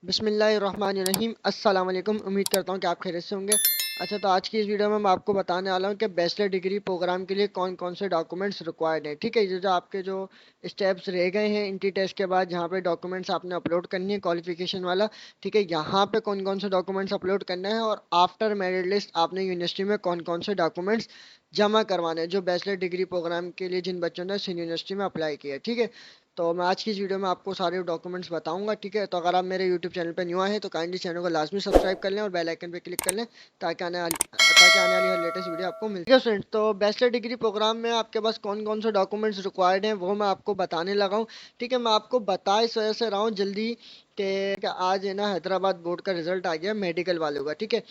बिस्मिल्लाहिर्रहमानिर्रहीम। अस्सलाम वालेकुम। उम्मीद करता हूँ कि आप खैरियत से होंगे। अच्छा, तो आज की इस वीडियो में मैं आपको बताने वाला हूँ कि बैचलर डिग्री प्रोग्राम के लिए कौन कौन से डॉक्यूमेंट्स रिक्वायर्ड हैं। ठीक है, ये जो आपके जो स्टेप्स रह गए हैं इंटी टेस्ट के बाद, जहाँ पे डॉक्यूमेंट्स आपने अपलोड करनी है क्वालिफिकेशन वाला। ठीक है, यहाँ पे कौन कौन से डॉक्यूमेंट्स अपलोड करना है और आफ्टर मेरिट लिस्ट आपने यूनिवर्सिटी में कौन कौन से डॉक्यूमेंट्स जमा करवाने हैं, जो बैचलर डिग्री प्रोग्राम के लिए जिन बच्चों ने सिंध यूनिवर्सिटी में अप्लाई किया है। ठीक है, तो मैं आज की इस वीडियो में आपको सारे डॉक्यूमेंट्स बताऊंगा। ठीक है, तो अगर आप मेरे यूट्यूब चैनल पर न्यू आए हैं तो काइंडली चैनल को लाजमी सब्सक्राइब कर लें और बेल आइकन पे क्लिक कर लें ताकि आने वाली हर लेटेस्ट वीडियो आपको मिल जाए। फ्रेंड्स, तो बैचलर डिग्री प्रोग्राम में आपके पास कौन कौन से डॉक्यूमेंट्स रिक्वायर्ड हैं वो मैं आपको बताने लगा हूँ। ठीक है, मैं आपको बता इस वजह से रहा हूँ जल्दी कि आज है ना हैदराबाद बोर्ड का रिजल्ट आ गया मेडिकल वालों का। ठीक है,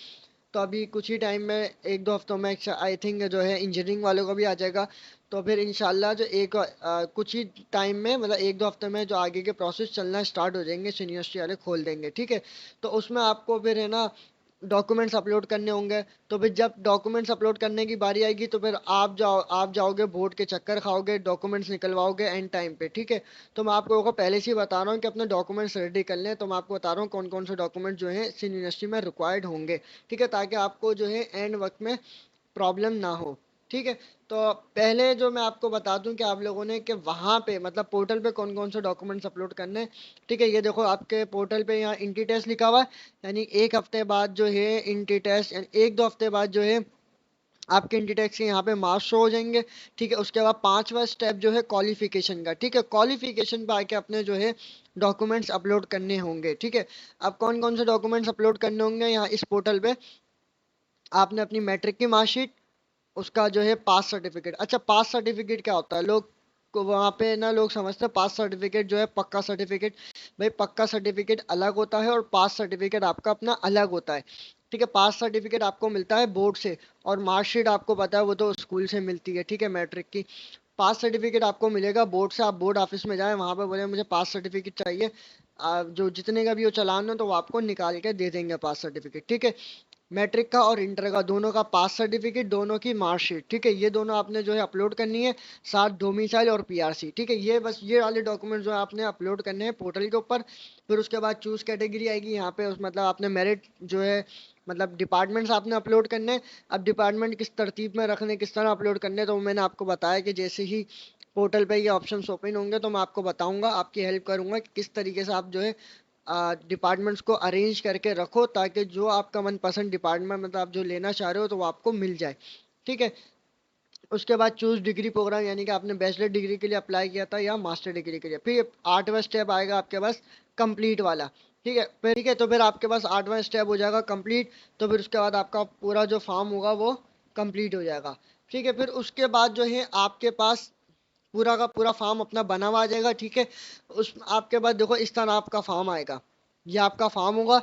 तो अभी कुछ ही टाइम में, एक दो हफ्तों में आई थिंक जो है इंजीनियरिंग वालों का भी आ जाएगा। तो फिर इंशाल्लाह जो कुछ ही टाइम में, मतलब एक दो हफ्ते में जो आगे के प्रोसेस चलना स्टार्ट हो जाएंगे, यूनिवर्सिटी वाले खोल देंगे। ठीक है, तो उसमें आपको फिर है ना डॉक्यूमेंट्स अपलोड करने होंगे। तो फिर जब डॉक्यूमेंट्स अपलोड करने की बारी आएगी तो फिर आप जाओगे बोर्ड के चक्कर खाओगे, डॉक्यूमेंट्स निकलवाओगे एंड टाइम पे। ठीक है, तो मैं आप लोगों को पहले से ही बता रहा हूँ कि अपने डॉक्यूमेंट्स रेडी कर लें। तो मैं आपको बता रहा हूँ कौन कौन से डॉक्यूमेंट जो है सिंध यूनिवर्सिटी में रिक्वायर्ड होंगे। ठीक है, ताकि आपको जो है एंड वक्त में प्रॉब्लम ना हो। ठीक है, तो पहले जो मैं आपको बता दूं कि आप लोगों ने कि वहाँ पे मतलब पोर्टल पे कौन कौन से डॉक्यूमेंट्स अपलोड करने हैं। ठीक है, ये देखो आपके पोर्टल पे यहाँ इंटी टेस्ट लिखा हुआ है, यानी एक हफ्ते बाद जो है इंटी टेस्ट, यानी एक दो हफ्ते बाद जो है आपके इंटी टेस्ट के यहाँ पे मार्क्स शो हो जाएंगे। ठीक है, उसके बाद पांचवा स्टेप जो है क्वालिफिकेशन का। ठीक है, क्वालिफिकेशन पे आके अपने जो है डॉक्यूमेंट्स अपलोड करने होंगे। ठीक है, अब कौन कौन से डॉक्यूमेंट्स अपलोड करने होंगे यहाँ इस पोर्टल पे, आपने अपनी मैट्रिक की मार्कशीट, उसका जो है पास सर्टिफिकेट। अच्छा, पास सर्टिफिकेट क्या होता है? लोग को वहाँ पे ना लोग समझते हैं पास सर्टिफिकेट जो है पक्का सर्टिफिकेट। भाई, पक्का सर्टिफिकेट अलग होता है और पास सर्टिफिकेट आपका अपना अलग होता है। ठीक है, पास सर्टिफिकेट आपको मिलता है बोर्ड से और मार्कशीट आपको पता है वो तो स्कूल से मिलती है। ठीक है, मैट्रिक की। पास सर्टिफिकेट आपको मिलेगा बोर्ड से। आप बोर्ड ऑफिस में जाएं, वहाँ पे बोले मुझे पास सर्टिफिकेट चाहिए, जो जितने का भी वो चालान हो तो वो आपको निकाल के दे देंगे पास सर्टिफिकेट। ठीक है, मैट्रिक का और इंटर का दोनों का पास सर्टिफिकेट, दोनों की मार्कशीट। ठीक है, ये दोनों आपने जो है अपलोड करनी है, साथ डोमिसाइल और पीआरसी। ठीक है, ये बस ये वाले डॉक्यूमेंट जो है आपने अपलोड करने हैं पोर्टल के ऊपर। फिर उसके बाद चूज कैटेगरी आएगी यहाँ पे, उस मतलब आपने मेरिट जो है मतलब डिपार्टमेंट्स आपने अपलोड करने हैं। अब डिपार्टमेंट किस तरतीब में रखने, किस तरह अपलोड करने, तो मैंने आपको बताया कि जैसे ही पोर्टल पे ये ऑप्शंस ओपन होंगे तो मैं आपको बताऊंगा, आपकी हेल्प करूंगा कि किस तरीके से आप जो है डिपार्टमेंट्स को अरेंज करके रखो, ताकि जो आपका मनपसंद डिपार्टमेंट मतलब आप जो लेना चाह रहे हो तो वो आपको मिल जाए। ठीक है, उसके बाद चूज डिग्री प्रोग्राम, यानी कि आपने बैचलर डिग्री के लिए अप्लाई किया था या मास्टर डिग्री के लिए। फिर आठवां स्टेप आएगा आपके पास कंप्लीट वाला। ठीक है, तो फिर आपके पास आठवां स्टेप हो जाएगा कंप्लीट। तो फिर उसके बाद आपका पूरा जो फॉर्म होगा वो कंप्लीट हो जाएगा। ठीक है, फिर उसके बाद जो है आपके पास पूरा का पूरा फॉर्म अपना बना हुआ आ जाएगा। ठीक है, उस आपके पास देखो इस तरह आपका फॉर्म आएगा, ये आपका फॉर्म होगा।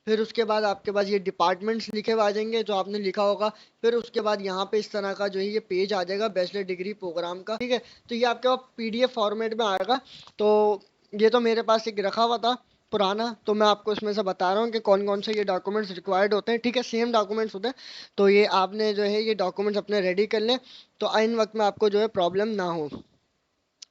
फिर उसके बाद आपके पास ये डिपार्टमेंट्स लिखे हुए आ जाएंगे जो आपने लिखा होगा। फिर उसके बाद यहाँ पे इस तरह का जो है ये पेज आ जाएगा बैचलर डिग्री प्रोग्राम का। ठीक है, तो ये आपके पास पीडीएफ फॉर्मेट में आएगा। तो ये तो मेरे पास एक रखा हुआ था पुराना, तो मैं आपको इसमें से बता रहा हूँ कि कौन कौन से ये डॉक्यूमेंट्स रिक्वायर्ड होते हैं। ठीक है, सेम डॉक्यूमेंट्स होते हैं। तो ये आपने जो है ये डॉक्यूमेंट्स अपने रेडी कर लें, तो आइन वक्त में आपको जो है प्रॉब्लम ना हो।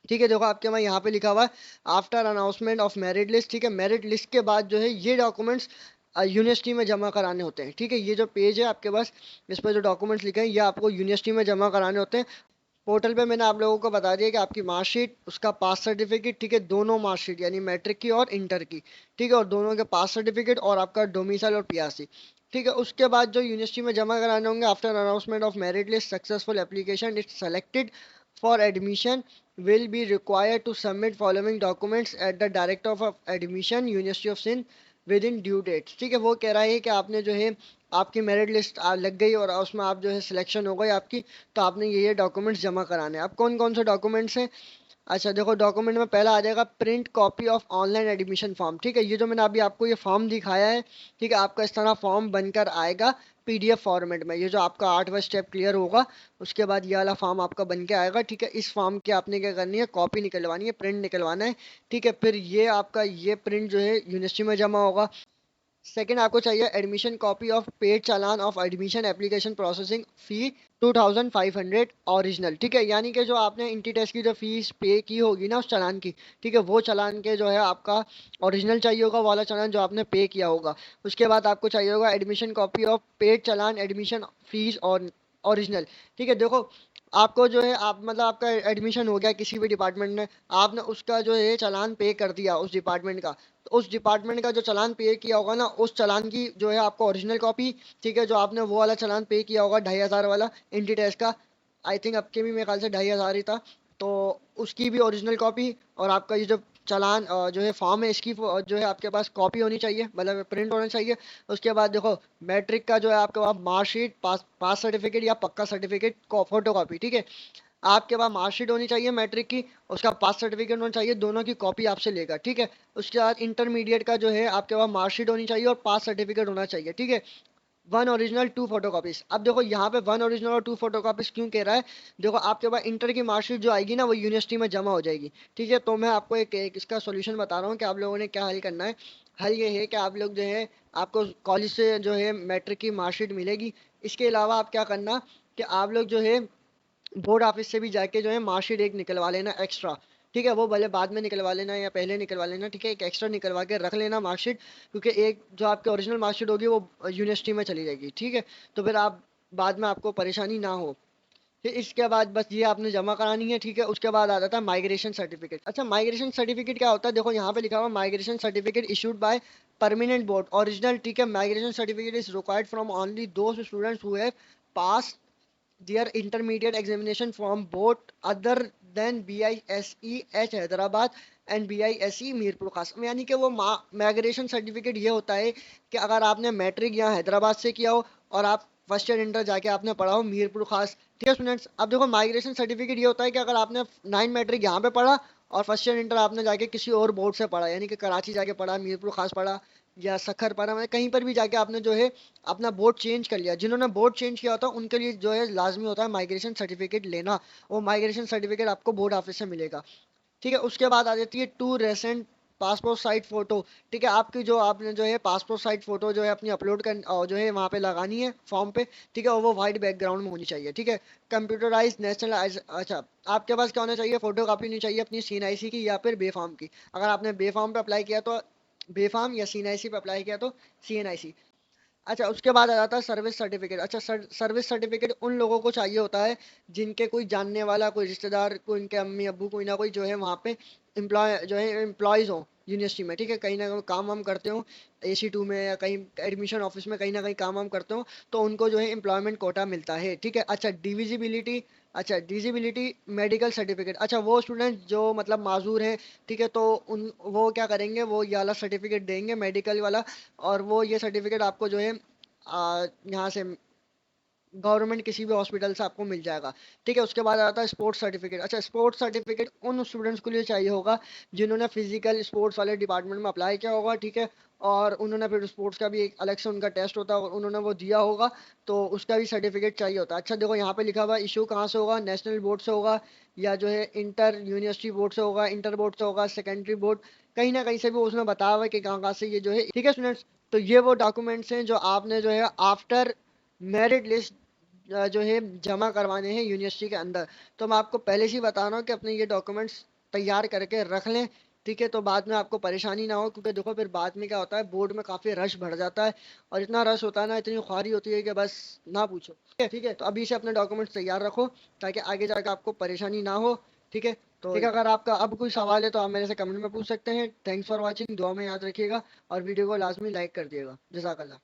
ठीक है, देखो आपके वहाँ यहाँ पे लिखा हुआ है after announcement of merit list. ठीक है, मेरिट लिस्ट के बाद जो है ये डॉक्यूमेंट्स यूनिवर्सिटी में जमा कराने होते हैं। ठीक है, ये जो पेज है आपके पास, इस पर जो डॉक्यूमेंट्स लिखे हैं ये आपको यूनिवर्सिटी में जमा कराने होते हैं। पोर्टल पे मैंने आप लोगों को बता दिया कि आपकी मार्कशीट, उसका पास सर्टिफिकेट। ठीक है, दोनों मार्कशीट यानी मैट्रिक की और इंटर की। ठीक है, और दोनों के पास सर्टिफिकेट और आपका डोमिसाइल और पीआरसी। ठीक है, उसके बाद जो यूनिवर्सिटी में जमा कराने होंगे after announcement of merit list successful application it's selected for admission will be required to submit following documents at the director of admission university of Sindh within due dates। ठीक है, वो कह रहा है कि आपने जो है आपकी मेरिट लिस्ट लग गई और उसमें आप जो है सिलेक्शन हो गई आपकी, तो आपने ये डॉक्यूमेंट्स जमा कराने हैं। अब कौन कौन से डॉक्यूमेंट्स हैं? अच्छा देखो, डॉक्यूमेंट में पहला आ जाएगा print copy of online admission form. ठीक है, ये जो मैंने अभी आपको ये फॉर्म दिखाया है, ठीक है, आपका इस तरह फॉर्म बनकर आएगा पीडीएफ फॉर्मेट में। ये जो आपका आठवां स्टेप क्लियर होगा उसके बाद ये वाला फॉर्म आपका बन के आएगा। ठीक है, इस फॉर्म की आपने क्या करनी है, कॉपी निकलवानी है, प्रिंट निकलवाना है। ठीक है, फिर ये आपका ये प्रिंट जो है यूनिवर्सिटी में जमा होगा। सेकंड आपको चाहिए admission copy of paid challan of admission application processing fee 2500 original. ठीक है, यानी कि जो आपने इंटी टेस्ट की जो फीस पे की होगी ना उस चालान की, ठीक है, वो चालान के जो है आपका ओरिजिनल चाहिए होगा, वाला चालान जो आपने पे किया होगा। उसके बाद आपको चाहिए होगा admission copy of paid challan admission fees और ओरिजिनल। ठीक है, देखो आपको जो है आप मतलब आपका एडमिशन हो गया किसी भी डिपार्टमेंट में, आपने उसका जो है चालान पे कर दिया उस डिपार्टमेंट का, तो उस डिपार्टमेंट का जो चालान पे किया होगा ना उस चालान की जो है आपको ओरिजिनल कॉपी, ठीक है, जो आपने वो वाला चालान पे किया होगा 2500 वाला इंटी टेस्ट का, आई थिंक आपके भी मेरे ख्याल से 2500 ही था, तो उसकी भी ओरिजिनल कॉपी, और आपका ये जो चालान जो है फॉर्म है इसकी जो है आपके पास कॉपी होनी चाहिए, मतलब प्रिंट होना चाहिए। उसके बाद देखो मैट्रिक का जो है आपके पास मार्कशीट, पास सर्टिफिकेट या पक्का सर्टिफिकेट फोटो कॉपी, ठीक है, आपके पास मार्कशीट होनी चाहिए मैट्रिक की, उसका पास सर्टिफिकेट होना चाहिए, दोनों की कॉपी आपसे लेगा, ठीक है। उसके बाद इंटरमीडिएट का जो है आपके पास मार्कशीट होनी चाहिए और पास सर्टिफिकेट होना चाहिए, ठीक है। One original two photocopies. अब देखो यहाँ पे वन ओरिजिनल और टू फोटोकॉपीज क्यों कह रहा है, देखो आपके पास इंटर की मार्कशीट जो आएगी ना वो यूनिवर्सिटी में जमा हो जाएगी, ठीक है। तो मैं आपको एक इसका सोल्यूशन बता रहा हूँ कि आप लोगों ने क्या हल करना है। हल ये है कि आप लोग जो है आपको कॉलेज से जो है मैट्रिक की मार्कशीट मिलेगी, इसके अलावा आप क्या करना कि आप लोग जो है बोर्ड ऑफिस से भी जाके जो है मार्कशीट एक निकलवा लेना एक्स्ट्रा, ठीक है, वो भले बाद में निकलवा लेना या पहले निकलवा लेना, ठीक है, एक एक्स्ट्रा निकलवा के रख लेना मार्कशीट, क्योंकि एक जो आपकी ओरिजिनल मार्कशीट होगी वो यूनिवर्सिटी में चली जाएगी, ठीक है। तो फिर आप बाद में आपको परेशानी ना हो। फिर इसके बाद बस ये आपने जमा करानी है, ठीक है। उसके बाद आ जाता है माइग्रेशन सर्टिफिकेट। अच्छा, माइग्रेशन सर्टिफिकेट क्या होता है, देखो यहाँ पे लिखा हुआ migration certificate issued by permanent board original, ठीक है। Migration certificate is required from only those students who have pass their intermediate examination from board other than BISE H Hyderabad and BISE Mirpur खास, यानी कि वो माइग्रेशन सर्टिफिकेट ये होता है कि अगर आपने मैट्रिक यहाँ हैदराबाद से किया हो और आप फर्स्ट ईयर इंटर जाके आपने पढ़ा हो मीरपुर खास, ठीक है स्टूडेंट्स। अब देखो माइग्रेशन सर्टिफिकेट ये होता है कि अगर आपने 9 मैट्रिक यहाँ पे पढ़ा और फर्स्ट ईयर इंटर आपने जाके किसी और बोर्ड से पढ़ा, यानी कि कराची जाके पढ़ा, मीरपुर खास पढ़ा या सखर पढ़ा, मतलब कहीं पर भी जाके आपने जो है अपना बोर्ड चेंज कर लिया, जिन्होंने बोर्ड चेंज किया होता है उनके लिए जो है लाजमी होता है माइग्रेशन सर्टिफिकेट लेना। वो माइग्रेशन सर्टिफिकेट आपको बोर्ड ऑफिस से मिलेगा, ठीक है। उसके बाद आ जाती है two recent passport size photo, ठीक है। आपकी जो आपने जो है पासपोर्ट साइज फोटो जो है अपनी अपलोड कर और जो है वहाँ पे लगानी है फॉर्म पे, ठीक है, और वो वाइट बैकग्राउंड में होनी चाहिए, ठीक है। कंप्यूटराइज नेशनल, अच्छा आपके पास क्या होना चाहिए, फोटो कॉपी होनी चाहिए अपनी सीएनआईसी की या फिर बेफाम की। अगर आपने बेफाम पे अप्लाई किया तो बेफाम, या सीएनआईसी पे अप्लाई किया तो सीएनआईसी। अच्छा, उसके बाद आ जाता है सर्विस सर्टिफिकेट। अच्छा, सर्विस सर्टिफिकेट उन लोगों को चाहिए होता है जिनके कोई जानने वाला, कोई रिश्तेदार, कोई उनके अम्मी अब्बू, कोई ना कोई जो है वहाँ पे एम्प्लॉय जो है एम्प्लॉयज़ हो यूनिवर्सिटी में, ठीक है, कहीं ना कहीं काम वाम करते हो AC2 में या कहीं एडमिशन ऑफिस में कहीं ना कहीं काम वाम करते हो, तो उनको जो है एम्प्लॉयमेंट कोटा मिलता है, ठीक है। अच्छा, डिविजिबिलिटी, अच्छा डिजिबिलिटी मेडिकल सर्टिफिकेट। अच्छा, वो स्टूडेंट जो मतलब माजूर हैं, ठीक है, तो उन वो क्या करेंगे, वो ये वाला सर्टिफिकेट देंगे मेडिकल वाला, और वो ये सर्टिफिकेट आपको जो है यहाँ से गवर्नमेंट किसी भी हॉस्पिटल से आपको मिल जाएगा, ठीक है। उसके बाद आता है स्पोर्ट्स सर्टिफिकेट। अच्छा, स्पोर्ट्स सर्टिफिकेट उन स्टूडेंट्स के लिए चाहिए होगा जिन्होंने फिजिकल स्पोर्ट्स वाले डिपार्टमेंट में अप्लाई किया होगा, ठीक है, और उन्होंने फिर स्पोर्ट्स का भी एक अलग से उनका टेस्ट होता है और उन्होंने वो दिया होगा, तो उसका भी सर्टिफिकेट चाहिए होता है। अच्छा देखो यहाँ पे लिखा हुआ इशू कहाँ से होगा, नेशनल बोर्ड से होगा या जो है इंटर यूनिवर्सिटी बोर्ड से होगा, इंटर बोर्ड से होगा, सेकेंडरी बोर्ड, कहीं ना कहीं से भी उसमें बताया हुआ है कि कहाँ कहाँ से ये जो है, ठीक है स्टूडेंट्स। तो ये वो डॉक्यूमेंट्स हैं जो आपने जो है आफ्टर मेरिट लिस्ट जो है जमा करवाने हैं यूनिवर्सिटी के अंदर। तो मैं आपको पहले से ही बता रहा हूँ कि अपने ये डॉक्यूमेंट्स तैयार करके रख लें, ठीक है, तो बाद में आपको परेशानी ना हो, क्योंकि देखो फिर बाद में क्या होता है बोर्ड में काफ़ी रश बढ़ जाता है, और इतना रश होता है ना, इतनी ख्वारी होती है कि बस ना पूछो, ठीक है, ठीक है। तो अभी से अपने डॉक्यूमेंट्स तैयार रखो ताकि आगे जाकर आपको परेशानी ना हो, ठीक है। तो ठीक है, अगर आपका अब कोई सवाल है तो आप मेरे से कमेंट में पूछ सकते हैं। थैंक्स फॉर वॉचिंग, दुआ में याद रखिएगा और वीडियो को लाजमी लाइक कर दिएगा। जज़ाकल्लाह।